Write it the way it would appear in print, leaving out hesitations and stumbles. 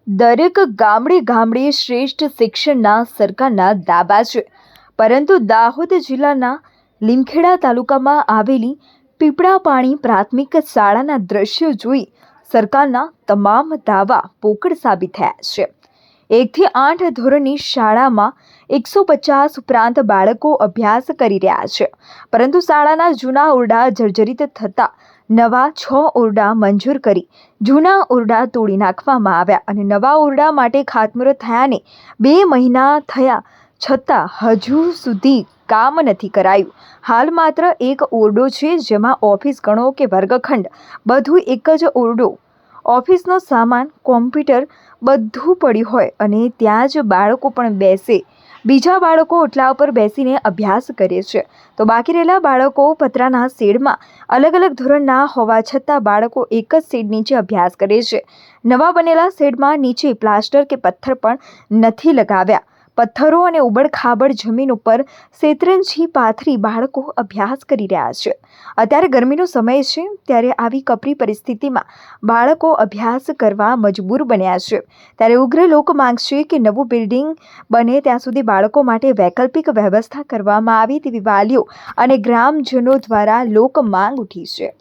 દરેક ગામડે ગામડે શ્રેષ્ઠ શિક્ષણના સરકારના દાવા છે, પરંતુ દાહોદ જિલ્લાના લીમખેડા તાલુકામાં આવેલી પીપળાપાણી પ્રાથમિક શાળાના દ્રશ્યો જોઈ સરકારના તમામ દાવા પોકળ સાબિત થયા છે। 1 થી 8 ધોરણની શાળામાં 150 ઉપરાંત બાળકો અભ્યાસ કરી રહ્યા છે, પરંતુ શાળાના જૂના ઓરડા જર્જરિત થતા નવા 6 ઓરડા મંજૂર કરી જૂના ઓરડા તોડી નાખવામાં આવ્યા અને નવા ઓરડા માટે ખાતમુહૂર્ત થયાને 2 મહિના થયા છતાં હજુ સુધી કામ નથી કરાયું। હાલ માત્ર એક ઓરડો છે, જેમાં ઓફિસ ગણો કે વર્ગખંડ બધું એક જ ઓરડો, ઓફિસનો સામાન, કોમ્પ્યુટર બધું પડ્યું હોય અને ત્યાં જ બાળકો પણ બેસે। બીજા બાળકો ઓટલા ઉપર બેસીને અભ્યાસ કરે છે, તો બાકી રહેલા બાળકો પતરાના શેડમાં અલગ અલગ ધોરણના હોવા છતાં બાળકો એક જ શેડ નીચે અભ્યાસ કરે છે। નવા બનેલા શેડમાં નીચે પ્લાસ્ટર કે પથ્થર પણ નથી લગાવ્યા। પથ્થરો અને ઉબડખાબડ જમીન ઉપર શેતરંજી પાથરી બાળકો અભ્યાસ કરી રહ્યા છે। અત્યારે ગરમીનો સમય છે, ત્યારે આવી કપરી પરિસ્થિતિમાં બાળકો અભ્યાસ કરવા મજબૂર બન્યા છે। ત્યારે ઉગ્ર લોક માંગ છે કે નવું બિલ્ડિંગ બને ત્યાં સુધી બાળકો માટે વૈકલ્પિક વ્યવસ્થા કરવામાં આવે તેવી વાલીઓ અને ગ્રામજનો દ્વારા લોક માંગ ઉઠી છે।